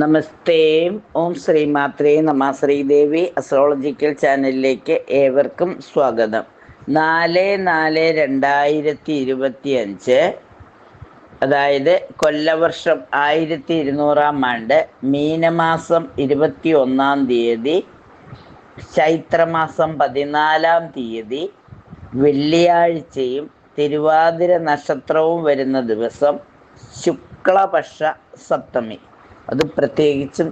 നമസ്തേ. ഓം ശ്രീ മാത്രേ നമ. ശ്രീദേവി അസ്ട്രോളജിക്കൽ ചാനലിലേക്ക് ഏവർക്കും സ്വാഗതം. 4/4/2025, അതായത് കൊല്ലവർഷം 1200 മീനമാസം 21 ചൈത്രമാസം 14 വെള്ളിയാഴ്ചയും തിരുവാതിര നക്ഷത്രവും വരുന്ന ദിവസം ശുക്ലപക്ഷ സപ്തമി. അത് പ്രത്യേകിച്ചും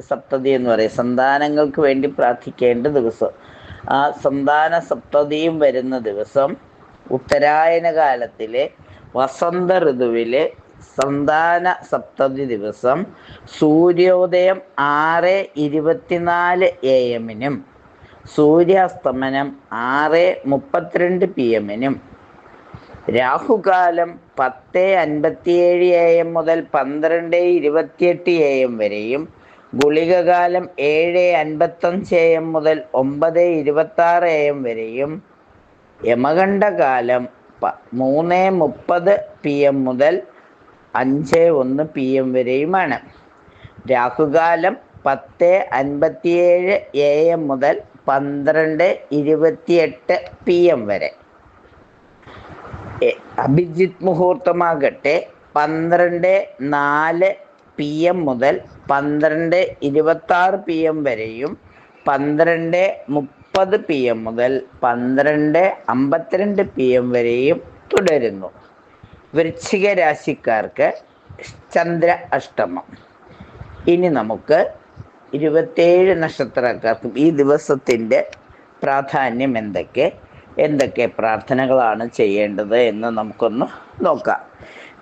സപ്തതി എന്ന് പറയും, സന്താനങ്ങൾക്ക് വേണ്ടി പ്രാർത്ഥിക്കേണ്ട ദിവസം. ആ സന്താന സപ്തതിയും വരുന്ന ദിവസം ഉത്തരായന കാലത്തിലെ വസന്ത ഋതുവിലെ സന്താന സപ്തതി ദിവസം സൂര്യോദയം 6:24 AM സൂര്യാസ്തമനം 6:32 PM രാഹുകാലം 10:57 AM മുതൽ 12:28 AM വരെയും, ഗുളികകാലം 7:55 AM മുതൽ 9:26 AM വരെയും, യമകണ്ഠകാലം 3:30 PM മുതൽ 5:01 PM വരെയുമാണ്. രാഹുകാലം 10:57 AM മുതൽ 12:28 PM വരെ. അഭിജിത്ത് മുഹൂർത്തമാകട്ടെ 12:04 PM മുതൽ 12:26 PM വരെയും, 12:30 PM മുതൽ 12:52 PM വരെയും തുടരുന്നു. വൃശ്ചിക രാശിക്കാർക്ക് ചന്ദ്ര അഷ്ടമം. ഇനി നമുക്ക് 27 നക്ഷത്രക്കാർക്കും ഈ ദിവസത്തിൻ്റെ പ്രാധാന്യം എന്തൊക്കെ പ്രാർത്ഥനകളാണ് ചെയ്യേണ്ടത് എന്ന് നമുക്കൊന്ന് നോക്കാം.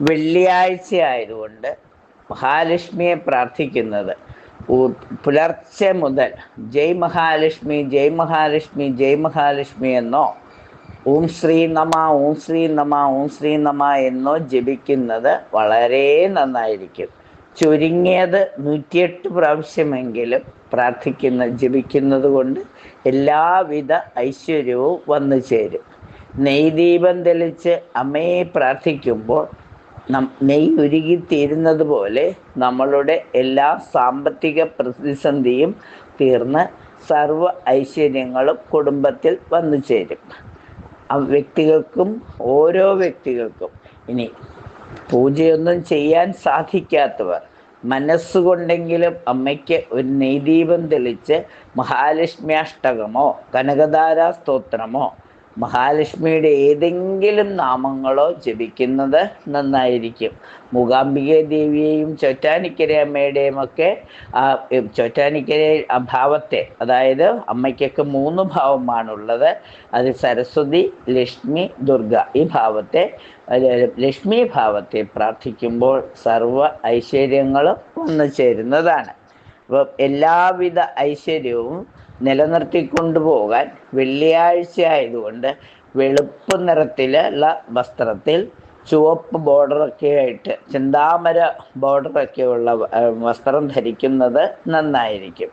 വെള്ളിയാഴ്ച ആയതുകൊണ്ട് മഹാലക്ഷ്മിയെ പ്രാർത്ഥിക്കുന്നത് പുലർച്ചെ മുതൽ ജയ് മഹാലക്ഷ്മി ജയ് മഹാലക്ഷ്മി ജയ് മഹാലക്ഷ്മി എന്നോ ഓം ശ്രീ നമ ഓം ശ്രീ നമ ഓം ശ്രീ നമ എന്നോ ജപിക്കുന്നത് വളരെ നന്നായിരിക്കും. ചുരുങ്ങിയത് 108 പ്രാവശ്യമെങ്കിലും ജപിക്കുന്നത് കൊണ്ട് എല്ലാവിധ ഐശ്വര്യവും വന്നു ചേരും. നെയ്ദീപം തെളിച്ച് അമ്മയെ പ്രാർത്ഥിക്കുമ്പോൾ നെയ്യ് ഉരുകിത്തീരുന്നത് പോലെ നമ്മളുടെ എല്ലാ സാമ്പത്തിക പ്രതിസന്ധിയും തീർന്ന് സർവ്വ ഐശ്വര്യങ്ങളും കുടുംബത്തിൽ വന്നു ചേരും. ഓരോ വ്യക്തികൾക്കും ഇനി പൂജയൊന്നും ചെയ്യാൻ സാധിക്കാത്തവർ മനസ്സുകൊണ്ടെങ്കിലും അമ്മയ്ക്ക് ഒരു നെയ്ദീപം തെളിച്ച് മഹാലക്ഷ്മി അഷ്ടകമോ കനകധാരാ സ്തോത്രമോ മഹാലക്ഷ്മിയുടെ ഏതെങ്കിലും നാമങ്ങളോ ജപിക്കുന്നത് നന്നായിരിക്കും. മൂകാംബിക ദേവിയെയും ചോറ്റാനിക്കര അമ്മയുടെയും ഒക്കെ ചോറ്റാനിക്കര ആ ഭാവത്തെ, അതായത് അമ്മയ്ക്കൊക്കെ 3 ഭാവമാണുള്ളത്. അത് സരസ്വതി, ലക്ഷ്മി, ദുർഗ. ഈ ഭാവത്തെ, ലക്ഷ്മി ഭാവത്തെ പ്രാർത്ഥിക്കുമ്പോൾ സർവ്വ ഐശ്വര്യങ്ങളും വന്നു ചേരുന്നതാണ്. അപ്പം എല്ലാവിധ ഐശ്വര്യവും നിലനിർത്തിക്കൊണ്ടുപോകാൻ വെള്ളിയാഴ്ച ആയതുകൊണ്ട് വെളുപ്പ് നിറത്തിലുള്ള വസ്ത്രത്തിൽ ചുവപ്പ് ബോർഡറൊക്കെ ആയിട്ട് ചെന്താമര ബോർഡറൊക്കെ ഉള്ള വസ്ത്രം ധരിക്കുന്നത് നന്നായിരിക്കും.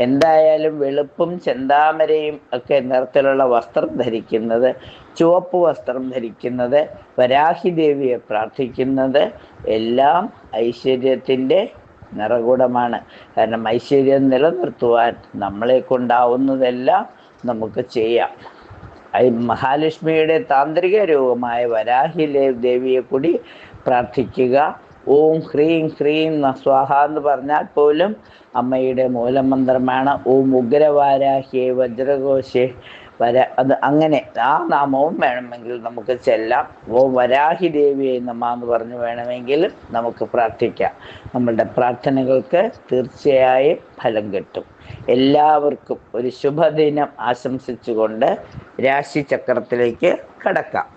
എന്തായാലും വെളുപ്പും ചെന്താമരയും ഒക്കെ നിറത്തിലുള്ള വസ്ത്രം ധരിക്കുന്നത്, ചുവപ്പ് വസ്ത്രം ധരിക്കുന്നത്, വരാഹി ദേവിയെ പ്രാർത്ഥിക്കുന്നത് എല്ലാം ഐശ്വര്യത്തിൻ്റെ നിറകൂടമാണ്. കാരണം ഐശ്വര്യം നിലനിർത്തുവാൻ നമ്മളെ കൊണ്ടാവുന്നതെല്ലാം നമുക്ക് ചെയ്യാം. മഹാലക്ഷ്മിയുടെ താന്ത്രിക രൂപമായ വരാഹി ദേവിയെ കൂടി പ്രാർത്ഥിക്കുക. ഓം ഹ്രീം ഹ്രീം സ്വാഹ എന്ന് പറഞ്ഞാൽ പോലും അമ്മയുടെ മൂലമന്ത്രമാണ്. ഓം ഉഗ്രവാരാഹ്യേ വജ്രഘോഷേ അത് അങ്ങനെ ആ നാമവും വേണമെങ്കിൽ നമുക്ക് ചെല്ലാം. ഓം വരാഹി ദേവിയെ നമ എന്ന് പറഞ്ഞു വേണമെങ്കിൽ നമുക്ക് പ്രാർത്ഥിക്കാം. നമ്മളുടെ പ്രാർത്ഥനകൾക്ക് തീർച്ചയായും ഫലം കിട്ടും. എല്ലാവർക്കും ഒരു ശുഭദിനം ആശംസിച്ചുകൊണ്ട് രാശിചക്രത്തിലേക്ക് കടക്കാം.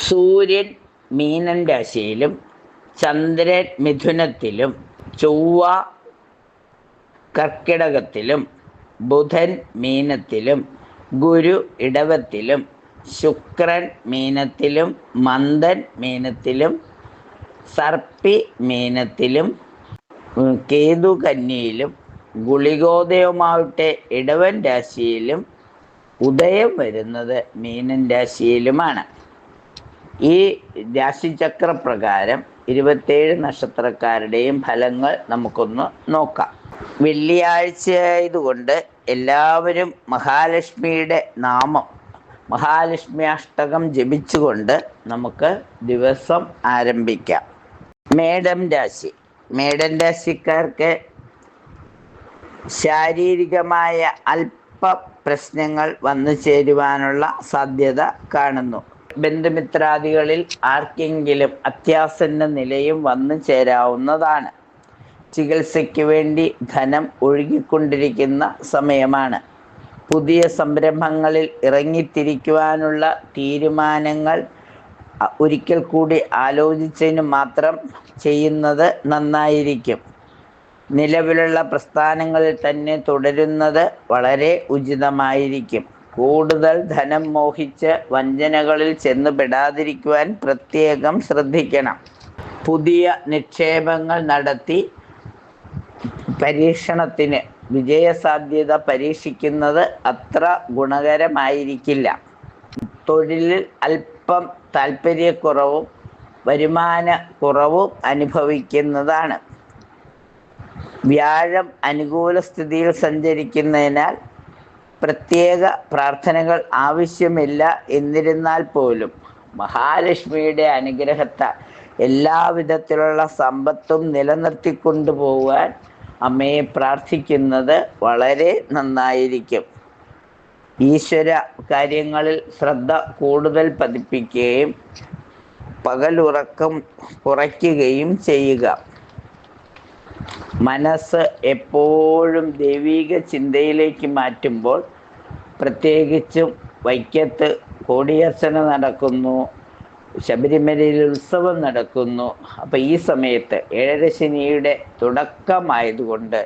സൂര്യൻ മീനൻ രാശിയിലും ചന്ദ്രൻ മിഥുനത്തിലും ചൊവ്വ കർക്കിടകത്തിലും ബുധൻ മീനത്തിലും ഗുരു ഇടവത്തിലും ശുക്രൻ മീനത്തിലും മന്ദൻ മീനത്തിലും സർപ്പി മീനത്തിലും കേതു കന്നിയിലും ഗുളികോദയമാവട്ടെ ഇടവൻ രാശിയിലും ഉദയം വരുന്നത് മീനൻ രാശിയിലുമാണ്. ഈ രാശിചക്ര പ്രകാരം 27 നക്ഷത്രക്കാരുടെയും ഫലങ്ങൾ നമുക്കൊന്ന് നോക്കാം. വെള്ളിയാഴ്ചയായതുകൊണ്ട് എല്ലാവരും മഹാലക്ഷ്മിയുടെ നാമം, മഹാലക്ഷ്മി അഷ്ടകം ജപിച്ചുകൊണ്ട് നമുക്ക് ദിവസം ആരംഭിക്കാം. മേടം രാശി. മേടം രാശിക്കാർക്ക് ശാരീരികമായ അല്പ പ്രശ്നങ്ങൾ വന്നു ചേരുവാനുള്ള സാധ്യത കാണുന്നു. ബന്ധുമിത്രാദികളിൽ ആർക്കെങ്കിലും അത്യാസന്ന നിലയും വന്നു ചേരാവുന്നതാണ്. ചികിത്സയ്ക്ക് വേണ്ടി ധനം ഒഴുകിക്കൊണ്ടിരിക്കുന്ന സമയമാണ്. പുതിയ സംരംഭങ്ങളിൽ ഇറങ്ങിത്തിരിക്കുവാനുള്ള തീരുമാനങ്ങൾ ഒരിക്കൽ കൂടി ആലോചിച്ചതിന് മാത്രം ചെയ്യുന്നത് നന്നായിരിക്കും. നിലവിലുള്ള പ്രസ്ഥാനങ്ങളിൽ തന്നെ തുടരുന്നത് വളരെ ഉചിതമായിരിക്കും. കൂടുതൽ ധനം മോഹിച്ച് വഞ്ചനകളിൽ ചെന്നുപെടാതിരിക്കുവാൻ പ്രത്യേകം ശ്രദ്ധിക്കണം. പുതിയ നിക്ഷേപങ്ങൾ നടത്തി പരീക്ഷണത്തിന് വിജയസാധ്യത പരീക്ഷിക്കുന്നത് അത്ര ഗുണകരമായിരിക്കില്ല. തൊഴിലിൽ അല്പം താല്പര്യക്കുറവും വരുമാന കുറവും അനുഭവിക്കുന്നതാണ്. വ്യാഴം അനുകൂല സ്ഥിതിയിൽ സഞ്ചരിക്കുന്നതിനാൽ പ്രത്യേക പ്രാർത്ഥനകൾ ആവശ്യമില്ല. എന്നിരുന്നാൽ പോലും മഹാലക്ഷ്മിയുടെ അനുഗ്രഹത്താൽ എല്ലാവിധത്തിലുള്ള സമ്പത്തും നിലനിർത്തിക്കൊണ്ടുപോകാൻ അമ്മയെ പ്രാർത്ഥിക്കുന്നത് വളരെ നന്നായിരിക്കും. ഈശ്വര കാര്യങ്ങളിൽ ശ്രദ്ധ കൂടുതൽ പതിപ്പിക്കുകയും പകലുറക്കം കുറയ്ക്കുകയും ചെയ്യുക. മനസ്സ് എപ്പോഴും ദൈവിക ചിന്തയിലേക്ക് മാറ്റുമ്പോൾ, പ്രത്യേകിച്ചും വൈക്കത്ത് കോടിയർച്ചന നടക്കുന്നു, ശബരിമലയിൽ ഉത്സവം നടക്കുന്നു. അപ്പം ഈ സമയത്ത് ഏഴരശനിയുടെ തുടക്കമായതുകൊണ്ട്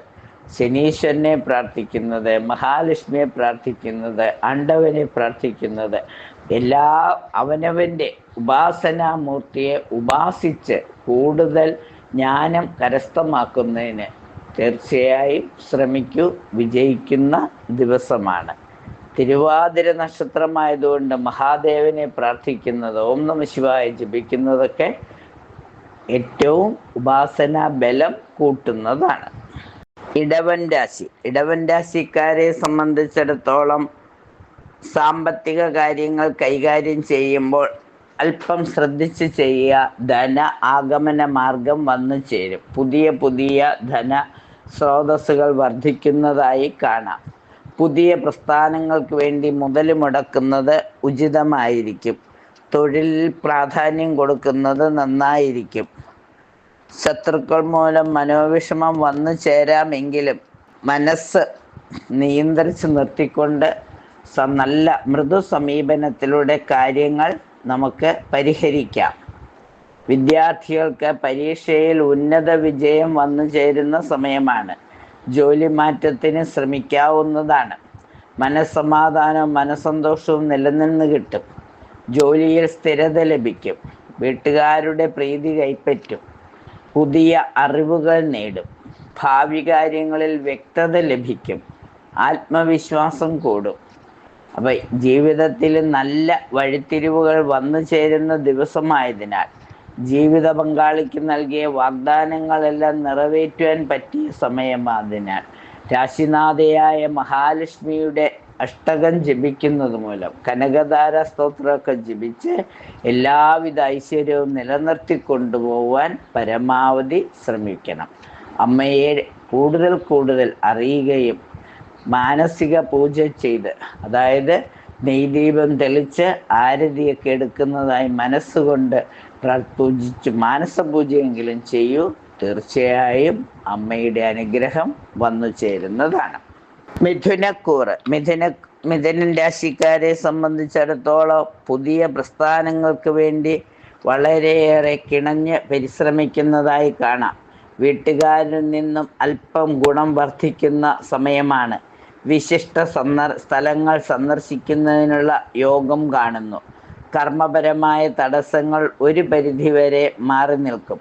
ശനീശ്വരനെ പ്രാർത്ഥിക്കുന്നത്, മഹാലക്ഷ്മിയെ പ്രാർത്ഥിക്കുന്നത്, ആണ്ടവനെ പ്രാർത്ഥിക്കുന്നത്, അവനവൻ്റെ ഉപാസനാമൂർത്തിയെ ഉപാസിച്ച് കൂടുതൽ ജ്ഞാനം കരസ്ഥമാക്കുന്നതിന് തീർച്ചയായും ശ്രമിക്കൂ. വിജയിക്കുന്ന ദിവസമാണ്. തിരുവാതിര നക്ഷത്രമായതുകൊണ്ട് മഹാദേവനെ പ്രാർത്ഥിക്കുന്നത്, ഓം നമഃ ശിവായ ജപിക്കുന്നതൊക്കെ ഏറ്റവും ഉപാസനാ ബലം കൂട്ടുന്നതാണ്. ഇടവൻ രാശി. ഇടവൻ രാശിക്കാരെ സംബന്ധിച്ചിടത്തോളം സാമ്പത്തിക കാര്യങ്ങൾ കൈകാര്യം ചെയ്യുമ്പോൾ അല്പം ശ്രദ്ധിച്ച് ചെയ്യുക. ധന ആഗമന മാർഗം വന്നു ചേരും. പുതിയ ധന സ്രോതസ്സുകൾ വർദ്ധിക്കുന്നതായി കാണാം. പുതിയ പ്രസ്ഥാനങ്ങൾക്ക് വേണ്ടി മുതൽ മുടക്കുന്നത് ഉചിതമായിരിക്കും. തൊഴിലിൽ പ്രാധാന്യം കൊടുക്കുന്നത് നന്നായിരിക്കും. ശത്രുക്കൾ മൂലം മനോവിഷമം വന്നു ചേരാമെങ്കിലും മനസ്സ് നിയന്ത്രിച്ച് നിർത്തിക്കൊണ്ട് നല്ല മൃദു സമീപനത്തിലൂടെ കാര്യങ്ങൾ നമുക്ക് പരിഹരിക്കാം. വിദ്യാർത്ഥികൾക്ക് പരീക്ഷയിൽ ഉന്നത വിജയം വന്നു ചേരുന്ന സമയമാണ്. ജോലി മാറ്റത്തിന് ശ്രമിക്കാവുന്നതാണ്. മനസ്സമാധാനവും മനസ്സന്തോഷവും നിലനിന്ന് കിട്ടും. ജോലിയിൽ സ്ഥിരത ലഭിക്കും. വീട്ടുകാരുടെ പ്രീതി കൈപ്പറ്റും. പുതിയ അറിവുകൾ നേടും. ഭാവി കാര്യങ്ങളിൽ വ്യക്തത ലഭിക്കും. ആത്മവിശ്വാസം കൂടും. അപ്പം ജീവിതത്തിൽ നല്ല വഴിത്തിരിവുകൾ വന്നു ചേരുന്ന ദിവസമായതിനാൽ ജീവിത പങ്കാളിക്ക് നൽകിയ വാഗ്ദാനങ്ങളെല്ലാം നിറവേറ്റുവാൻ പറ്റിയ സമയമായതിനാൽ രാശിനാഥയായ മഹാലക്ഷ്മിയുടെ അഷ്ടകം ജപിക്കുന്നത് മൂലം, കനകധാര സ്തോത്രമൊക്കെ ജപിച്ച് എല്ലാവിധ ഐശ്വര്യവും നിലനിർത്തിക്കൊണ്ടുപോകാൻ പരമാവധി ശ്രമിക്കണം. അമ്മയെ കൂടുതൽ അറിയുകയും മാനസിക പൂജ ചെയ്ത്, അതായത് നെയ്ദീപം തെളിച്ച് ആരതിയൊക്കെ എടുക്കുന്നതായി മനസ്സുകൊണ്ട് പൂജിച്ച് മാനസപൂജയെങ്കിലും ചെയ്യൂ. തീർച്ചയായും അമ്മയുടെ അനുഗ്രഹം വന്നു ചേരുന്നതാണ്. മിഥുനക്കൂറ്. മിഥുനൻ രാശിക്കാരെ സംബന്ധിച്ചിടത്തോളം പുതിയ പ്രസ്ഥാനങ്ങൾക്ക് വേണ്ടി വളരെയേറെ കിണഞ്ഞ് പരിശ്രമിക്കുന്നതായി കാണാം. വീട്ടുകാരിൽ നിന്നും അല്പം ഗുണം വർദ്ധിക്കുന്ന സമയമാണ്. വിശിഷ്ട സ്ഥലങ്ങൾ സന്ദർശിക്കുന്നതിനുള്ള യോഗം കാണുന്നു. കർമ്മപരമായ തടസ്സങ്ങൾ ഒരു പരിധിവരെ മാറി നിൽക്കും.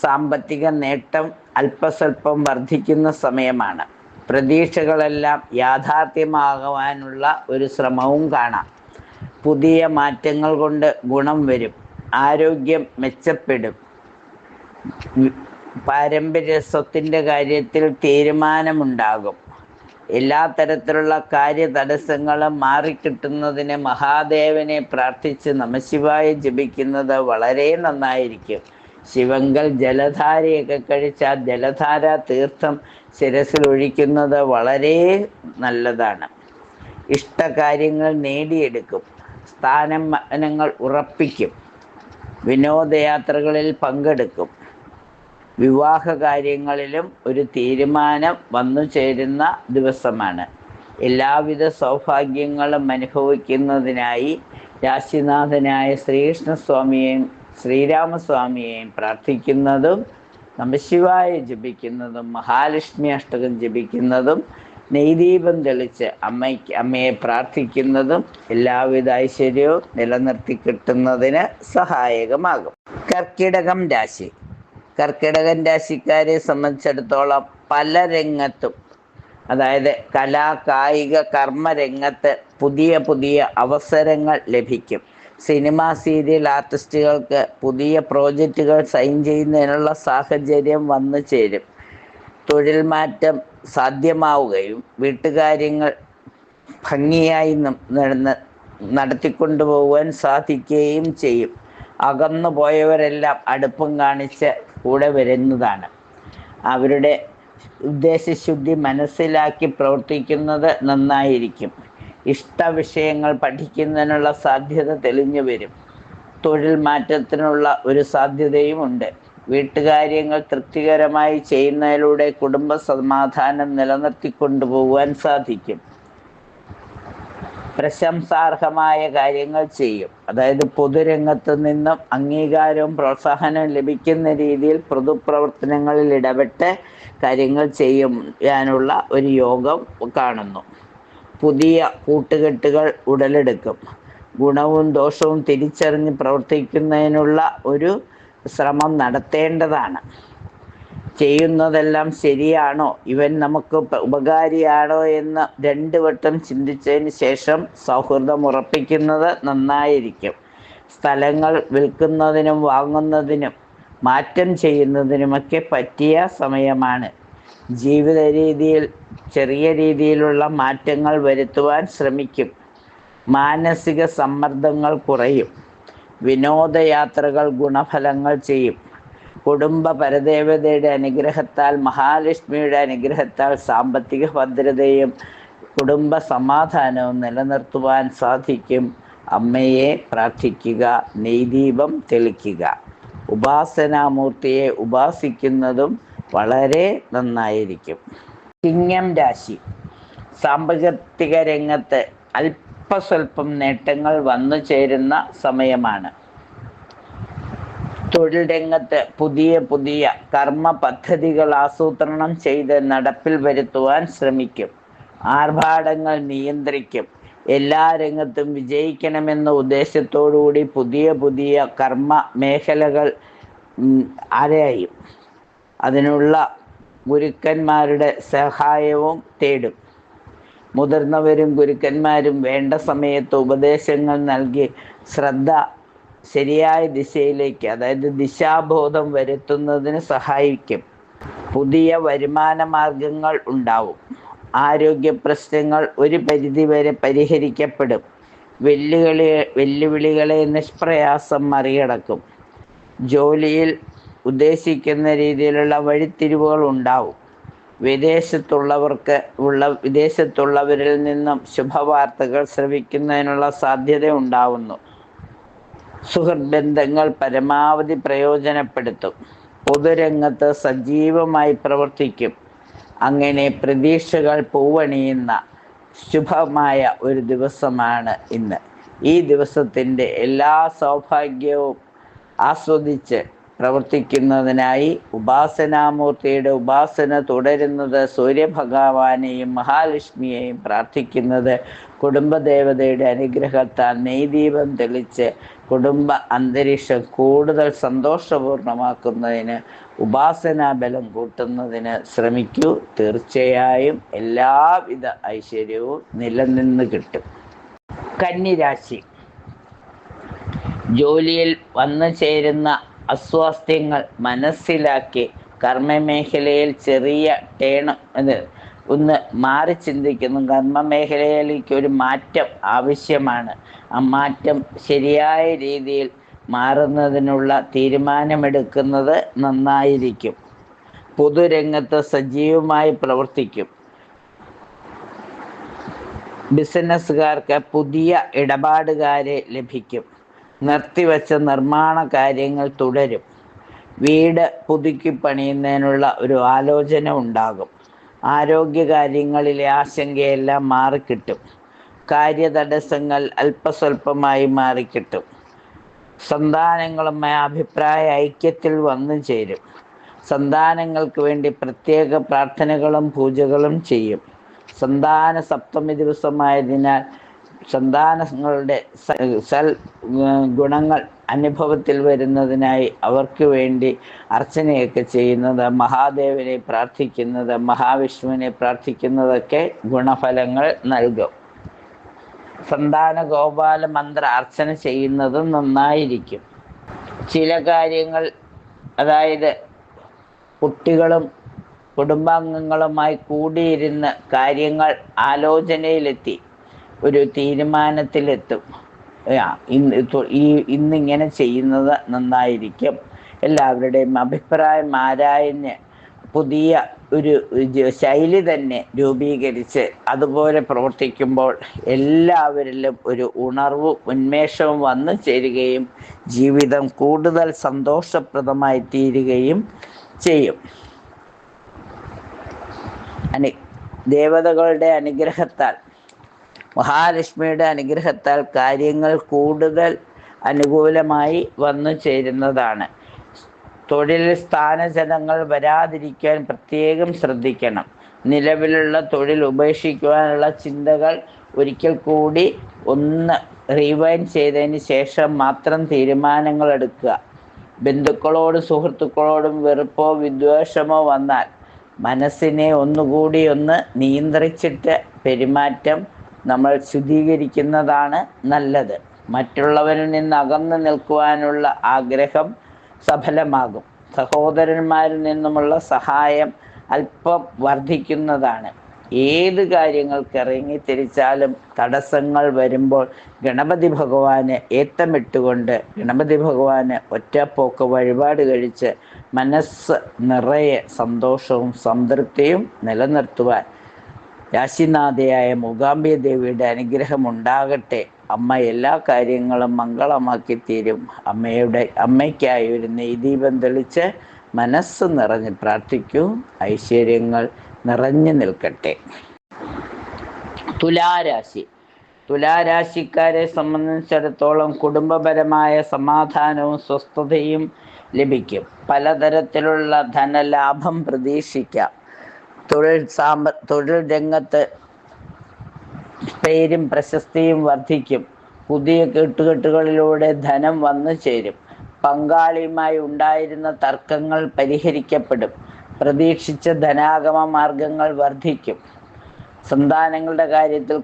സാമ്പത്തിക നേട്ടം അല്പസ്വല്പം വർദ്ധിക്കുന്ന സമയമാണ്. പ്രതീക്ഷകളെല്ലാം യാഥാർത്ഥ്യമാകുവാനുള്ള ഒരു ശ്രമവും കാണാം. പുതിയ മാറ്റങ്ങൾ കൊണ്ട് ഗുണം വരും. ആരോഗ്യം മെച്ചപ്പെടും. പാരമ്പര്യ സ്വത്തിൻ്റെ കാര്യത്തിൽ തീരുമാനമുണ്ടാകും. എല്ലാ തരത്തിലുള്ള കാര്യ തടസ്സങ്ങളും മാറിക്കിട്ടുന്നതിന് മഹാദേവനെ പ്രാർത്ഥിച്ച് നമഃശിവായ ജപിക്കുന്നത് വളരെ നന്നായിരിക്കും. ശിവങ്കൽ ജലധാരയൊക്കെ കഴിച്ചാൽ ജലധാര തീർത്ഥം ശിരസിൽ ഒഴിക്കുന്നത് വളരെ നല്ലതാണ്. ഇഷ്ടകാര്യങ്ങൾ നേടിയെടുക്കും. സ്ഥാനമാനങ്ങൾ ഉറപ്പിക്കും. വിനോദയാത്രകളിൽ പങ്കെടുക്കും. വിവാഹ കാര്യങ്ങളിലും ഒരു തീരുമാനം വന്നു ചേരുന്ന ദിവസമാണ്. എല്ലാവിധ സൗഭാഗ്യങ്ങളും അനുഭവിക്കുന്നതിനായി രാശിനാഥനായ ശ്രീകൃഷ്ണസ്വാമിയെയും ശ്രീരാമസ്വാമിയെയും പ്രാർത്ഥിക്കുന്നതും നമഃശിവായ ജപിക്കുന്നതും മഹാലക്ഷ്മി അഷ്ടകം ജപിക്കുന്നതും നെയ്ദീപം തെളിച്ച് അമ്മയെ പ്രാർത്ഥിക്കുന്നതും എല്ലാവിധ ഐശ്വര്യവും നിലനിർത്തി കിട്ടുന്നതിന് സഹായകമാകും. കർക്കിടകം രാശി. കർക്കിടകൻ രാശിക്കാരെ സംബന്ധിച്ചിടത്തോളം പല രംഗത്തും, അതായത് കലാ കായിക കർമ്മരംഗത്ത് പുതിയ പുതിയ അവസരങ്ങൾ ലഭിക്കും. സിനിമ സീരിയൽ ആർട്ടിസ്റ്റുകൾക്ക് പുതിയ പ്രോജക്റ്റുകൾ സൈൻ ചെയ്യുന്നതിനുള്ള സാഹചര്യം വന്നു ചേരും. തൊഴിൽ മാറ്റം സാധ്യമാവുകയും വീട്ടുകാര്യങ്ങൾ ഭംഗിയായി നടത്തിക്കൊണ്ടുപോകാൻ സാധിക്കുകയും ചെയ്യും. അകന്നു പോയവരെല്ലാം അടുപ്പം കാണിച്ച് കൂടെ വരുന്നതാണ്. അവരുടെ ഉദ്ദേശശുദ്ധി മനസ്സിലാക്കി പ്രവർത്തിക്കുന്നത് നന്നായിരിക്കും. ഇഷ്ടവിഷയങ്ങൾ പഠിക്കുന്നതിനുള്ള സാധ്യത തെളിഞ്ഞു വരും. തൊഴിൽ മാറ്റത്തിനുള്ള ഒരു സാധ്യതയുമുണ്ട്. വീട്ടുകാര്യങ്ങൾ തൃപ്തികരമായി ചെയ്യുന്നതിലൂടെ കുടുംബ സമാധാനം നിലനിർത്തിക്കൊണ്ടുപോകാൻ സാധിക്കും. പ്രശംസാർഹമായ കാര്യങ്ങൾ ചെയ്യും. അതായത് പൊതുരംഗത്ത് നിന്നും അംഗീകാരവും പ്രോത്സാഹനവും ലഭിക്കുന്ന രീതിയിൽ പൊതുപ്രവർത്തനങ്ങളിൽ ഇടപെട്ട് കാര്യങ്ങൾ ചെയ്യാനുള്ള ഒരു യോഗം കാണുന്നു. പുതിയ കൂട്ടുകെട്ടുകൾ ഉടലെടുക്കും. ഗുണവും ദോഷവും തിരിച്ചറിഞ്ഞ് പ്രവർത്തിക്കുന്നതിനുള്ള ഒരു ശ്രമം നടത്തേണ്ടതാണ്. ചെയ്യുന്നതെല്ലാം ശരിയാണോ, ഇവൻ നമുക്ക് ഉപകാരിയാണോ എന്ന് 2 വട്ടം ചിന്തിച്ചതിന് ശേഷം സൗഹൃദം ഉറപ്പിക്കുന്നത് നന്നായിരിക്കും. സ്ഥലങ്ങൾ വിൽക്കുന്നതിനും വാങ്ങുന്നതിനും മാറ്റം ചെയ്യുന്നതിനുമൊക്കെ പറ്റിയ സമയമാണ്. ജീവിത രീതിയിൽ ചെറിയ രീതിയിലുള്ള മാറ്റങ്ങൾ വരുത്തുവാൻ ശ്രമിക്കും. മാനസിക സമ്മർദ്ദങ്ങൾ കുറയും. വിനോദയാത്രകൾ ഗുണഫലങ്ങൾ ചെയ്യും. കുടുംബ പരദേവതയുടെ അനുഗ്രഹത്താൽ മഹാലക്ഷ്മിയുടെ അനുഗ്രഹത്താൽ സാമ്പത്തിക ഭദ്രതയും കുടുംബ സമാധാനവും നിലനിർത്തുവാൻ സാധിക്കും. അമ്മയെ പ്രാർത്ഥിക്കുക, നെയ്ദീപം തെളിക്കുക, ഉപാസനാമൂർത്തിയെ ഉപാസിക്കുന്നതും വളരെ നന്നായിരിക്കും. ചിങ്ങം രാശി. സാമ്പത്തിക രംഗത്ത് അല്പസ്വല്പം നേട്ടങ്ങൾ വന്നു ചേരുന്ന സമയമാണ്. തൊഴിൽ രംഗത്ത് പുതിയ പുതിയ കർമ്മ പദ്ധതികൾ ആസൂത്രണം ചെയ്ത് നടപ്പിൽ വരുത്തുവാൻ ശ്രമിക്കും. ആർഭാടങ്ങൾ നിയന്ത്രിക്കും. എല്ലാ രംഗത്തും വിജയിക്കണമെന്ന ഉദ്ദേശത്തോടുകൂടി പുതിയ പുതിയ കർമ്മ മേഖലകൾ ആരായും. അതിനുള്ള ഗുരുക്കന്മാരുടെ സഹായവും തേടും. മുതിർന്നവരും ഗുരുക്കന്മാരും വേണ്ട സമയത്ത് ഉപദേശങ്ങൾ നൽകി ശ്രദ്ധ ശരിയായ ദിശയിലേക്ക്, അതായത് ദിശാബോധം വരുത്തുന്നതിന് സഹായിക്കും. പുതിയ വരുമാന മാർഗങ്ങൾ ഉണ്ടാവും. ആരോഗ്യ പ്രശ്നങ്ങൾ ഒരു പരിധിവരെ പരിഹരിക്കപ്പെടും. വെല്ലുവിളികളെ നിഷ്പ്രയാസം മറികടക്കും. ജോലിയിൽ ഉദ്ദേശിക്കുന്ന രീതിയിലുള്ള വഴിത്തിരിവുകൾ ഉണ്ടാവും. വിദേശത്തുള്ളവരിൽ നിന്നും ശുഭവാർത്തകൾ ശ്രവിക്കുന്നതിനുള്ള സാധ്യത ഉണ്ടാവുന്നു. സുഹൃത്ത് ബന്ധങ്ങൾ പരമാവധി പ്രയോജനപ്പെടുത്തും. പൊതുരംഗത്ത് സജീവമായി പ്രവർത്തിക്കും. അങ്ങനെ പ്രതീക്ഷകൾ പൂവണിയുന്ന ശുഭമായ ഒരു ദിവസമാണ് ഇന്ന്. ഈ ദിവസത്തിൻ്റെ എല്ലാ സൗഭാഗ്യവും ആസ്വദിച്ച് പ്രവർത്തിക്കുന്നതിനായി ഉപാസനാമൂർത്തിയുടെ ഉപാസന തുടരുന്നത്, സൂര്യഭഗവാനെയും മഹാലക്ഷ്മിയെയും പ്രാർത്ഥിക്കുന്നത്, കുടുംബദേവതയുടെ അനുഗ്രഹത്താൽ നെയ്ദീപം തെളിച്ച് കുടുംബ അന്തരീക്ഷം കൂടുതൽ സന്തോഷപൂർണ്ണമാക്കുന്നതിന് ഉപാസനാബലം കൂട്ടുന്നതിന് ശ്രമിക്കൂ. തീർച്ചയായും എല്ലാവിധ ഐശ്വര്യവും നിലനിന്ന് കിട്ടും. കന്നിരാശി. ജോലിയിൽ വന്നു ചേരുന്ന അസ്വാസ്ഥ്യങ്ങൾ മനസ്സിലാക്കി കർമ്മമേഖലയിൽ ചെറിയ ഒന്ന് മാറി ചിന്തിക്കുന്നു. കർമ്മമേഖലയിലേക്ക് ഒരു മാറ്റം ആവശ്യമാണ്. ആ മാറ്റം ശരിയായ രീതിയിൽ മാറുന്നതിനുള്ള തീരുമാനമെടുക്കുന്നത് നന്നായിരിക്കും. പൊതുരംഗത്ത് സജീവമായി പ്രവർത്തിക്കും. ബിസിനസ്സുകാർക്ക് പുതിയ ഇടപാടുകാരെ ലഭിക്കും. നിർത്തിവച്ച നിർമ്മാണ കാര്യങ്ങൾ തുടരും. വീട് പുതുക്കി പണിയുന്നതിനുള്ള ഒരു ആലോചന ഉണ്ടാകും. ആരോഗ്യകാര്യങ്ങളിലെ ആശങ്കയെല്ലാം മാറിക്കിട്ടും. കാര്യതടസ്സങ്ങൾ അല്പസ്വല്പമായി മാറിക്കിട്ടും. സന്താനങ്ങളുമായി അഭിപ്രായ ഐക്യത്തിൽ വന്നു ചേരും. സന്താനങ്ങൾക്ക് വേണ്ടി പ്രത്യേക പ്രാർത്ഥനകളും പൂജകളും ചെയ്യും. സന്താന സപ്തമി ദിവസമായതിനാൽ സന്താനങ്ങളുടെ ഗുണങ്ങൾ അനുഭവത്തിൽ വരുന്നതിനായി അവർക്ക് വേണ്ടി അർച്ചനയൊക്കെ ചെയ്യുന്നത്, മഹാദേവനെ പ്രാർത്ഥിക്കുന്നത്, മഹാവിഷ്ണുവിനെ പ്രാർത്ഥിക്കുന്നതൊക്കെ ഗുണഫലങ്ങൾ നൽകും. സന്താന ഗോപാല മന്ത്ര അർച്ചന ചെയ്യുന്നതും നന്നായിരിക്കും. ചില കാര്യങ്ങൾ, അതായത് കുട്ടികളും കുടുംബാംഗങ്ങളുമായി കൂടിയിരുന്ന് കാര്യങ്ങൾ ആലോചനയിലെത്തി ഒരു തീരുമാനത്തിലെത്തും. ഇന്നിങ്ങനെ ചെയ്യുന്നത് നന്നായിരിക്കും. എല്ലാവരുടെയും അഭിപ്രായം ആരാഞ്ഞ് പുതിയ ഒരു ശൈലി തന്നെ രൂപീകരിച്ച് അതുപോലെ പ്രവർത്തിക്കുമ്പോൾ എല്ലാവരിലും ഒരു ഉണർവും ഉന്മേഷവും വന്നു ചേരുകയും ജീവിതം കൂടുതൽ സന്തോഷപ്രദമായി തീരുകയും ചെയ്യും. ദേവതകളുടെ അനുഗ്രഹത്താൽ, മഹാലക്ഷ്മിയുടെ അനുഗ്രഹത്താൽ കാര്യങ്ങൾ കൂടുതൽ അനുകൂലമായി വന്നു ചേരുന്നതാണ്. തൊഴിൽ സ്ഥാനചലനങ്ങൾ വരാതിരിക്കാൻ പ്രത്യേകം ശ്രദ്ധിക്കണം. നിലവിലുള്ള തൊഴിൽ ഉപേക്ഷിക്കുവാനുള്ള ചിന്തകൾ ഒരിക്കൽ കൂടി ഒന്ന് റീവൈൻഡ് ചെയ്തതിന് ശേഷം മാത്രം തീരുമാനങ്ങൾ എടുക്കുക. ബന്ധുക്കളോടും സുഹൃത്തുക്കളോടും വെറുപ്പോ വിദ്വേഷമോ വന്നാൽ മനസ്സിനെ ഒന്നുകൂടി നിയന്ത്രിച്ചിട്ട് പെരുമാറ്റം നമ്മൾ ശുദ്ധീകരിക്കുന്നതാണ് നല്ലത്. മറ്റുള്ളവരിൽ നിന്ന് അകന്നു നിൽക്കുവാനുള്ള ആഗ്രഹം സഫലമാകും. സഹോദരന്മാരിൽ നിന്നുമുള്ള സഹായം അല്പം വർദ്ധിക്കുന്നതാണ്. ഏത് കാര്യങ്ങൾക്ക് ഇറങ്ങിത്തിരിച്ചാലും തടസ്സങ്ങൾ വരുമ്പോൾ ഗണപതി ഭഗവാന് ഏത്തമിട്ടുകൊണ്ട് ഗണപതി ഭഗവാന് ഒറ്റപ്പോക്ക് വഴിപാട് കഴിച്ച് മനസ്സ് നിറയെ സന്തോഷവും സംതൃപ്തിയും നിലനിർത്തുവാൻ രാശിനാഥയായ മൂകാംബിക ദേവിയുടെ അനുഗ്രഹം ഉണ്ടാകട്ടെ. അമ്മ എല്ലാ കാര്യങ്ങളും മംഗളമാക്കി തീരും. അമ്മയ്ക്കായി ഒരു നെയ്ദീപം തെളിച്ച് മനസ്സ് നിറഞ്ഞ് പ്രാർത്ഥിക്കൂ. ഐശ്വര്യങ്ങൾ നിറഞ്ഞു നിൽക്കട്ടെ. തുലാരാശിക്കാരെ സംബന്ധിച്ചിടത്തോളം കുടുംബപരമായ സമാധാനവും സ്വസ്ഥതയും ലഭിക്കും. പലതരത്തിലുള്ള ധനലാഭം പ്രതീക്ഷിക്കാം. തൊഴിൽ രംഗത്ത് പേരും പ്രശസ്തിയും വർദ്ധിക്കും. പുതിയ കെട്ടുകെട്ടുകളിലൂടെ ധനം വന്നു ചേരും. പങ്കാളിയുമായി ഉണ്ടായിരുന്ന തർക്കങ്ങൾ പരിഹരിക്കപ്പെടും. പ്രതീക്ഷിച്ച ധനാഗമ മാർഗങ്ങൾ വർദ്ധിക്കും. സന്താനങ്ങളുടെ കാര്യത്തിൽ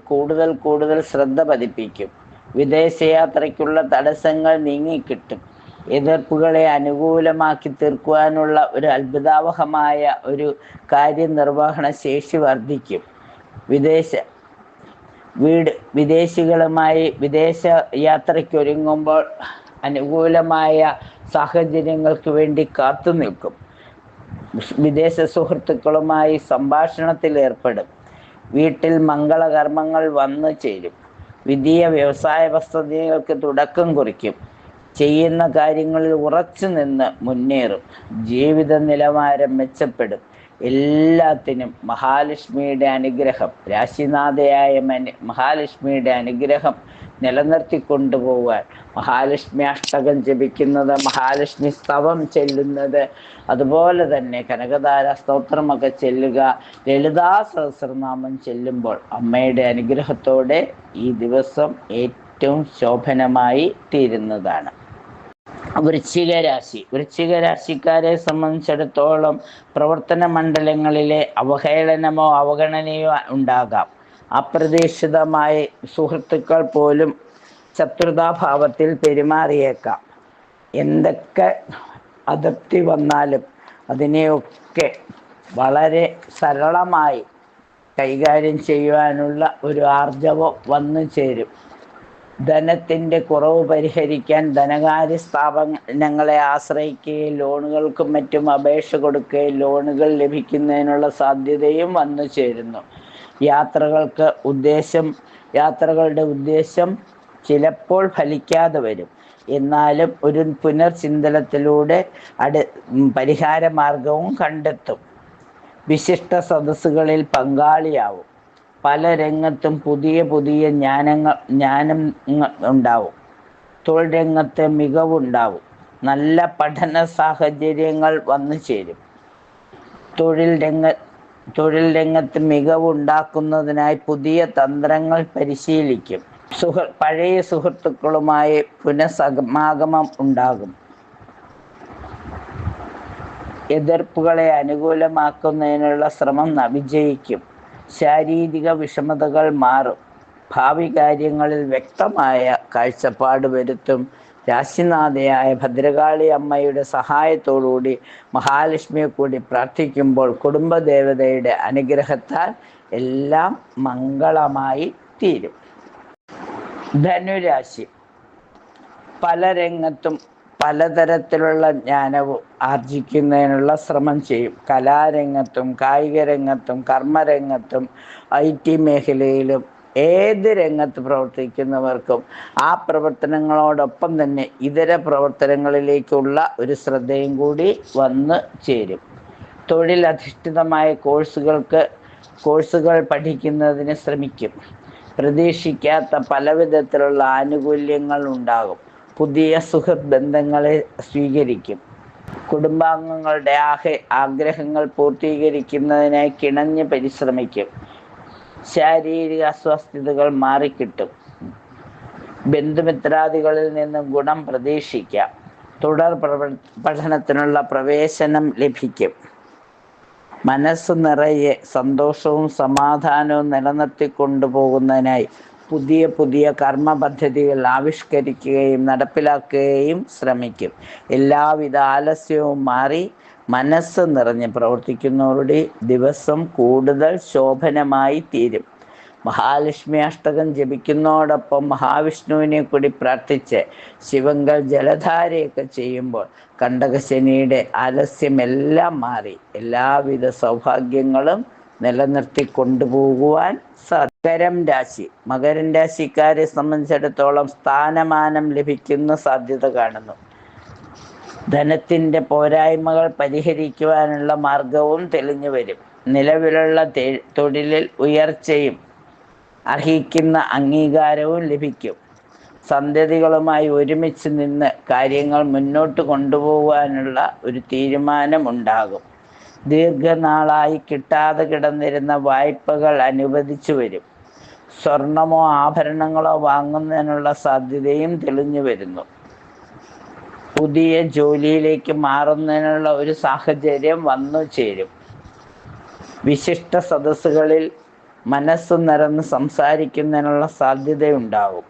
കൂടുതൽ ശ്രദ്ധ പതിപ്പിക്കും. വിദേശയാത്രയ്ക്കുള്ള തടസ്സങ്ങൾ നീങ്ങിക്കിട്ടും. എതിർപ്പുകളെ അനുകൂലമാക്കി തീർക്കുവാനുള്ള ഒരു അത്ഭുതാവഹമായ ഒരു കാര്യനിർവഹണ ശേഷി വർദ്ധിക്കും. വിദേശികളുമായി വിദേശ യാത്രയ്ക്കൊരുങ്ങുമ്പോൾ അനുകൂലമായ സാഹചര്യങ്ങൾക്ക് വേണ്ടി കാത്തു നിൽക്കും. വിദേശ സുഹൃത്തുക്കളുമായി സംഭാഷണത്തിൽ ഏർപ്പെടും. വീട്ടിൽ മംഗളകർമ്മങ്ങൾ വന്നു ചേരും. വിധീയ വ്യവസായ പദ്ധതികൾക്ക് തുടക്കം കുറിക്കും. ചെയ്യുന്ന കാര്യങ്ങളിൽ ഉറച്ചു നിന്ന് മുന്നേറും. ജീവിത നിലവാരം മെച്ചപ്പെടും. എല്ലാത്തിനും മഹാലക്ഷ്മിയുടെ അനുഗ്രഹം, രാശിനാഥയായ മഹാലക്ഷ്മിയുടെ അനുഗ്രഹം നിലനിർത്തിക്കൊണ്ടുപോകാൻ മഹാലക്ഷ്മി അഷ്ടകം ജപിക്കുന്നത്, മഹാലക്ഷ്മി സ്തവം ചെല്ലുന്നത്, അതുപോലെ തന്നെ കനകധാര സ്തോത്രമൊക്കെ ചെല്ലുക, ലളിതാ സഹസ്രനാമം ചെല്ലുമ്പോൾ അമ്മയുടെ അനുഗ്രഹത്തോടെ ഈ ദിവസം ഏറ്റവും ശോഭനമായി തീരുന്നതാണ്. വൃശ്ചിക രാശിക്കാരെ സംബന്ധിച്ചിടത്തോളം പ്രവർത്തന മണ്ഡലങ്ങളിലെ അവഹേളനമോ അവഗണനയോ ഉണ്ടാകാം. അപ്രതീക്ഷിതമായി സുഹൃത്തുക്കൾ പോലും ശത്രുതാഭാവത്തിൽ പെരുമാറിയേക്കാം. എന്തൊക്കെ അതൃപ്തി വന്നാലും അതിനെയൊക്കെ വളരെ സരളമായി കൈകാര്യം ചെയ്യുവാനുള്ള ഒരു ആർജവം വന്നു ചേരും. ധനത്തിൻ്റെ കുറവ് പരിഹരിക്കാൻ ധനകാര്യ സ്ഥാപനങ്ങളെ ആശ്രയിക്കുകയും ലോണുകൾക്കും മറ്റും അപേക്ഷ കൊടുക്കുകയും ലോണുകൾ ലഭിക്കുന്നതിനുള്ള സാധ്യതയും വന്നു ചേരുന്നു. യാത്രകളുടെ ഉദ്ദേശം ചിലപ്പോൾ ഫലിക്കാതെ വരും. എന്നാലും ഒരു പുനർചിന്തനത്തിലൂടെ പരിഹാര മാർഗവും കണ്ടെത്തും. വിശിഷ്ട സദസ്സുകളിൽ പങ്കാളിയാവും. പല രംഗത്തും പുതിയ ജ്ഞാനം ഉണ്ടാവും. തൊഴിൽ രംഗത്ത് മികവുണ്ടാവും. നല്ല പഠന സാഹചര്യങ്ങൾ വന്നു ചേരും. തൊഴിൽ രംഗത്ത് മികവുണ്ടാക്കുന്നതിനായി പുതിയ തന്ത്രങ്ങൾ പരിശീലിക്കും. പഴയ സുഹൃത്തുക്കളുമായി പുനഃസമാഗമം ഉണ്ടാകും. എതിർപ്പുകളെ അനുകൂലമാക്കുന്നതിനുള്ള ശ്രമം വിജയിക്കും. ശാരീരിക വിഷമതകൾ മാറും. ഭാവി കാര്യങ്ങളിൽ വ്യക്തമായ കാഴ്ചപ്പാട് വരുത്തും. രാശിനാഥയായ ഭദ്രകാളി അമ്മയുടെ സഹായത്തോടുകൂടി മഹാലക്ഷ്മിയെ കൂടി പ്രാർത്ഥിക്കുമ്പോൾ കുടുംബദേവതയുടെ അനുഗ്രഹത്താൽ എല്ലാം മംഗളമായി തീരും. ധനുരാശി പല രംഗത്തും പലതരത്തിലുള്ള ജ്ഞാനവും ആർജിക്കുന്നതിനുള്ള ശ്രമം ചെയ്യും. കലാരംഗത്തും കായിക രംഗത്തും കർമ്മരംഗത്തും IT മേഖലയിലും ഏത് രംഗത്ത് പ്രവർത്തിക്കുന്നവർക്കും ആ പ്രവർത്തനങ്ങളോടൊപ്പം തന്നെ ഇതര പ്രവർത്തനങ്ങളിലേക്കുള്ള ഒരു ശ്രദ്ധയും കൂടി വന്നു ചേരും. തൊഴിലധിഷ്ഠിതമായ കോഴ്സുകൾ പഠിക്കുന്നതിന് ശ്രമിക്കും. പ്രതീക്ഷിക്കാത്ത പലവിധത്തിലുള്ള ആനുകൂല്യങ്ങൾ ഉണ്ടാകും. പുതിയ സുഹൃത്ത് ബന്ധങ്ങളെ സ്വീകരിക്കും. കുടുംബാംഗങ്ങളുടെ ആഗ്രഹങ്ങൾ പൂർത്തീകരിക്കുന്നതിനായി കിണഞ്ഞ് പരിശ്രമിക്കും. ശാരീരിക അസ്വസ്ഥതകൾ മാറിക്കിട്ടും. ബന്ധുമിത്രാദികളിൽ നിന്ന് ഗുണം പ്രതീക്ഷിക്കാം. തുടർ പഠനത്തിനുള്ള പ്രവേശനം ലഭിക്കും. മനസ്സ് നിറയെ സന്തോഷവും സമാധാനവും നിലനിർത്തിക്കൊണ്ടുപോകുന്നതിനായി പുതിയ കർമ്മ പദ്ധതികൾ ആവിഷ്കരിക്കുകയും നടപ്പിലാക്കുകയും ശ്രമിക്കും. എല്ലാവിധ ആലസ്യവും മാറി മനസ്സ് നിറഞ്ഞ് പ്രവർത്തിക്കുന്നവരുടെ ദിവസം കൂടുതൽ ശോഭനമായി തീരും. മഹാലക്ഷ്മി അഷ്ടകം ജപിക്കുന്നതോടൊപ്പം മഹാവിഷ്ണുവിനെ കൂടി പ്രാർത്ഥിച്ച് ശിവങ്കൽ ജലധാരയൊക്കെ ചെയ്യുമ്പോൾ കണ്ടകശനിയുടെ ആലസ്യമെല്ലാം മാറി എല്ലാവിധ സൗഭാഗ്യങ്ങളും നിലനിർത്തി കൊണ്ടുപോകുവാൻ സാധിക്കും. മകരം രാശിക്കാരെ സംബന്ധിച്ചിടത്തോളം സ്ഥാനമാനം ലഭിക്കുന്ന സാധ്യത കാണുന്നു. ധനത്തിൻ്റെ പോരായ്മകൾ പരിഹരിക്കുവാനുള്ള മാർഗവും തെളിഞ്ഞു വരും. നിലവിലുള്ള തൊഴിലിൽ ഉയർച്ചയും അർഹിക്കുന്ന അംഗീകാരവും ലഭിക്കും. സന്തതികളുമായി ഒരുമിച്ച് നിന്ന് കാര്യങ്ങൾ മുന്നോട്ട് കൊണ്ടുപോകാനുള്ള ഒരു തീരുമാനമുണ്ടാകും. ദീർഘനാളായി കിട്ടാതെ കിടന്നിരുന്ന വായ്പകൾ അനുവദിച്ചു വരും. സ്വർണമോ ആഭരണങ്ങളോ വാങ്ങുന്നതിനുള്ള സാധ്യതയും തെളിഞ്ഞു വരുന്നു. പുതിയ ജോലിയിലേക്ക് മാറുന്നതിനുള്ള ഒരു സാഹചര്യം വന്നു ചേരും. വിശിഷ്ട സദസ്സുകളിൽ മനസ്സ് നിറഞ്ഞ് സംസാരിക്കുന്നതിനുള്ള സാധ്യതയുണ്ടാകും.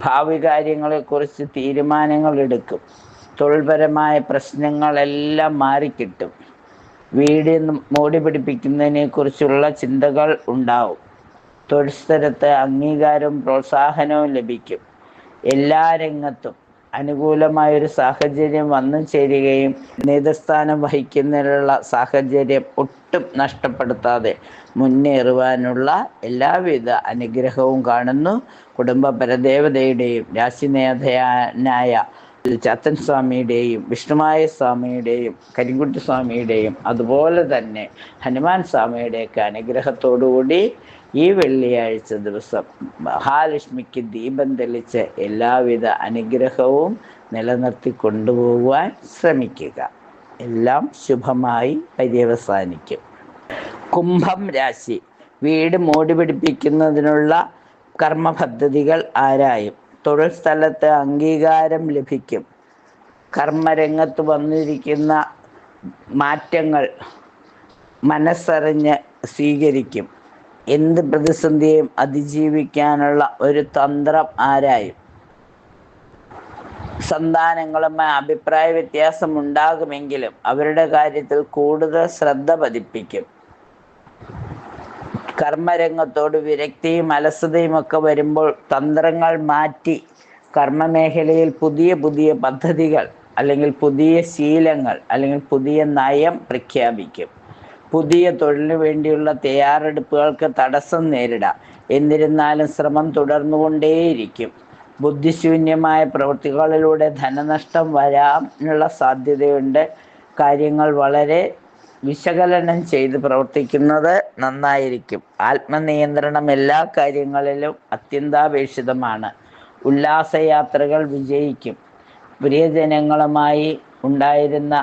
ഭാവി കാര്യങ്ങളെക്കുറിച്ച് തീരുമാനങ്ങൾ എടുക്കും. തൊഴിൽപരമായ പ്രശ്നങ്ങളെല്ലാം മാറിക്കിട്ടും. വീട് മോടി പിടിപ്പിക്കുന്നതിനെ കുറിച്ചുള്ള ചിന്തകൾ ഉണ്ടാവും. തൊഴിൽ സ്ഥലത്ത് അംഗീകാരവും പ്രോത്സാഹനവും ലഭിക്കും. എല്ലാ രംഗത്തും അനുകൂലമായൊരു സാഹചര്യം വന്നു ചേരുകയും നേതൃസ്ഥാനം വഹിക്കുന്നതിനുള്ള സാഹചര്യം ഒട്ടും നഷ്ടപ്പെടുത്താതെ മുന്നേറുവാനുള്ള എല്ലാവിധ അനുഗ്രഹവും കാണുന്നു. കുടുംബ പരദേവതയുടെയും രാശിനാഥനായ ചാത്തൻ സ്വാമിയുടെയും വിഷ്ണുമായ സ്വാമിയുടെയും കരിങ്കുട്ടി സ്വാമിയുടെയും അതുപോലെ തന്നെ ഹനുമാൻ സ്വാമിയുടെയൊക്കെ അനുഗ്രഹത്തോടുകൂടി ഈ വെള്ളിയാഴ്ച ദിവസം മഹാലക്ഷ്മിക്ക് ദീപം തെളിച്ച് എല്ലാവിധ അനുഗ്രഹവും നിലനിർത്തി കൊണ്ടുപോകുവാൻ ശ്രമിക്കുക. എല്ലാം ശുഭമായി പര്യവസാനിക്കും. കുംഭം രാശി വീട് മോടി പിടിപ്പിക്കുന്നതിനുള്ള കർമ്മ പദ്ധതികൾ ആരായും. തൊഴിൽ സ്ഥലത്ത് അംഗീകാരം ലഭിക്കും. കർമ്മരംഗത്ത് വന്നിരിക്കുന്ന മാറ്റങ്ങൾ മനസ്സറിഞ്ഞ് സ്വീകരിക്കും. എന്ത് പ്രതിസന്ധിയും അതിജീവിക്കാനുള്ള ഒരു തന്ത്രം ആരായും. സന്താനങ്ങളുമായി അഭിപ്രായ വ്യത്യാസം ഉണ്ടാകുമെങ്കിലും അവരുടെ കാര്യത്തിൽ കൂടുതൽ ശ്രദ്ധ പതിപ്പിക്കും. കർമ്മരംഗത്തോട് വിരക്തിയും അലസതയും ഒക്കെ വരുമ്പോൾ തന്ത്രങ്ങൾ മാറ്റി കർമ്മമേഖലയിൽ പുതിയ പുതിയ പദ്ധതികൾ അല്ലെങ്കിൽ പുതിയ ശീലങ്ങൾ അല്ലെങ്കിൽ പുതിയ നയം പ്രഖ്യാപിക്കും. പുതിയ തൊഴിലിനു വേണ്ടിയുള്ള തയ്യാറെടുപ്പുകൾക്ക് തടസ്സം നേരിടാം. എന്നിരുന്നാലും ശ്രമം തുടർന്നുകൊണ്ടേയിരിക്കും. ബുദ്ധിശൂന്യമായ പ്രവൃത്തികളിലൂടെ ധനനഷ്ടം വരാനുള്ള സാധ്യതയുണ്ട്. കാര്യങ്ങൾ വളരെ വിശകലനം ചെയ്ത് പ്രവർത്തിക്കുന്നത് നന്നായിരിക്കും. ആത്മനിയന്ത്രണം എല്ലാ കാര്യങ്ങളിലും അത്യന്താപേക്ഷിതമാണ്. ഉല്ലാസയാത്രകൾ വിജയിക്കും. പ്രിയജനങ്ങളുമായി ഉണ്ടായിരുന്ന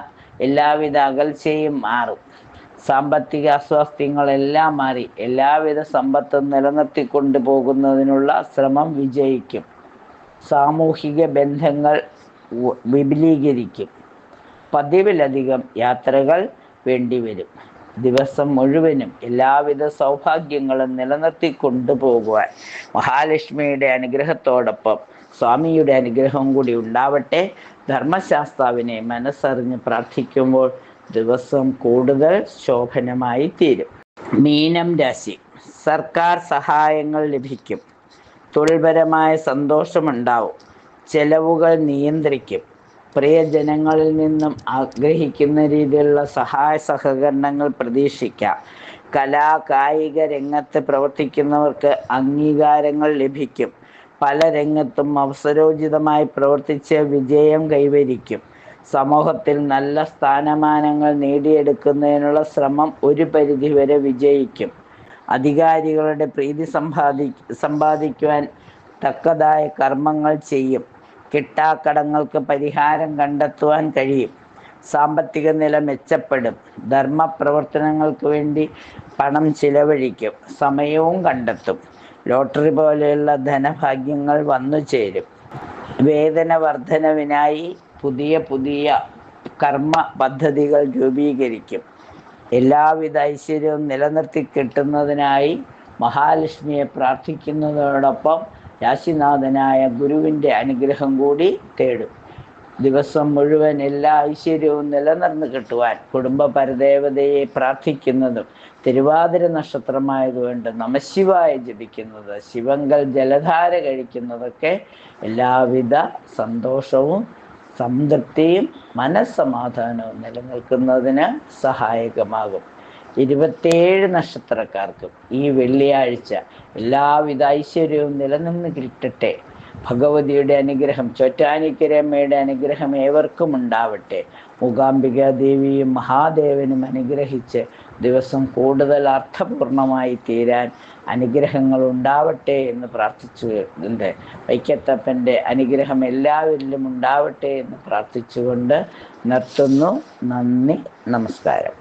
എല്ലാവിധ അകൽച്ചയും മാറും. സാമ്പത്തിക അസ്വാസ്ഥ്യങ്ങളെല്ലാം മാറി എല്ലാവിധ സമ്പത്തും നിലനിർത്തിക്കൊണ്ടു പോകുന്നതിനുള്ള ശ്രമം വിജയിക്കും. സാമൂഹിക ബന്ധങ്ങൾ വിപുലീകരിക്കും. പതിവിലധികം യാത്രകൾ വേണ്ടിവരും. ദിവസം മുഴുവനും എല്ലാവിധ സൗഭാഗ്യങ്ങളും നിലനിർത്തി കൊണ്ടുപോകുവാൻ മഹാലക്ഷ്മിയുടെ അനുഗ്രഹത്തോടൊപ്പം സ്വാമിയുടെ അനുഗ്രഹം കൂടി ഉണ്ടാവട്ടെ. ധർമ്മശാസ്താവിനെ മനസ്സറിഞ്ഞ് പ്രാർത്ഥിക്കുമ്പോൾ ദിവസം കൂടുതൽ ശോഭനമായി തീരും. മീനം രാശി. സർക്കാർ സഹായങ്ങൾ ലഭിക്കും. തൊഴിൽപരമായ സന്തോഷമുണ്ടാവും. ചെലവുകൾ നിയന്ത്രിക്കും. പ്രിയജനങ്ങളിൽ നിന്നും ആഗ്രഹിക്കുന്ന രീതിയിലുള്ള സഹായ സഹകരണങ്ങൾ പ്രതീക്ഷിക്കാം. കലാ കായിക രംഗത്ത് പ്രവർത്തിക്കുന്നവർക്ക് അംഗീകാരങ്ങൾ ലഭിക്കും. പല രംഗത്തും അവസരോചിതമായി പ്രവർത്തിച്ച് വിജയം കൈവരിക്കും. സമൂഹത്തിൽ നല്ല സ്ഥാനമാനങ്ങൾ നേടിയെടുക്കുന്നതിനുള്ള ശ്രമം ഒരു പരിധിവരെ വിജയിക്കും. അധികാരികളുടെ പ്രീതി സമ്പാദിക്കുവാൻ തക്കതായ കർമ്മങ്ങൾ ചെയ്യും. കിട്ടാക്കടങ്ങൾക്ക് പരിഹാരം കണ്ടെത്തുവാൻ കഴിയും. സാമ്പത്തിക നില മെച്ചപ്പെടും. ധർമ്മപ്രവർത്തനങ്ങൾക്ക് വേണ്ടി പണം ചിലവഴിക്കും. സമയവും കണ്ടെത്തും. ലോട്ടറി പോലെയുള്ള ധനഭാഗ്യങ്ങൾ വന്നു ചേരും. വേതന വർധനവിനായി പുതിയ പുതിയ കർമ്മ പദ്ധതികൾ രൂപീകരിക്കും. എല്ലാവിധ ഐശ്വര്യവും നിലനിർത്തി കിട്ടുന്നതിനായി മഹാലക്ഷ്മിയെ പ്രാർത്ഥിക്കുന്നതോടൊപ്പം രാശിനാഥനായ ഗുരുവിൻ്റെ അനുഗ്രഹം കൂടി തേടും. ദിവസം മുഴുവൻ എല്ലാ ഐശ്വര്യവും നിലനിർന്ന് കിട്ടുവാൻ കുടുംബ പരദേവതയെ പ്രാർത്ഥിക്കുന്നതും തിരുവാതിര നക്ഷത്രമായതുകൊണ്ട് നമശിവായ ജപിക്കുന്നത്, ശിവങ്കൽ ജലധാര കഴിക്കുന്നതൊക്കെ എല്ലാവിധ സന്തോഷവും സംതൃപ്തിയും മനസ്സമാധാനവും നിലനിൽക്കുന്നതിന് സഹായകമാകും. 27 നക്ഷത്രക്കാർക്കും ഈ വെള്ളിയാഴ്ച എല്ലാവിധ ഐശ്വര്യവും നിലനിന്ന് കിട്ടട്ടെ. ഭഗവതിയുടെ അനുഗ്രഹം, ചോറ്റാനിക്കരമ്മയുടെ അനുഗ്രഹം ഏവർക്കും ഉണ്ടാവട്ടെ. മൂകാംബിക ദേവിയും മഹാദേവനും അനുഗ്രഹിച്ച് ദിവസം കൂടുതൽ അർത്ഥപൂർണമായി തീരാൻ അനുഗ്രഹങ്ങൾ ഉണ്ടാവട്ടെ എന്ന് പ്രാർത്ഥിച്ചുകൊണ്ട് വൈക്കത്തപ്പൻ്റെ അനുഗ്രഹം എല്ലാവരിലും ഉണ്ടാവട്ടെ എന്ന് പ്രാർത്ഥിച്ചുകൊണ്ട് നിർത്തുന്നു. നന്ദി, നമസ്കാരം.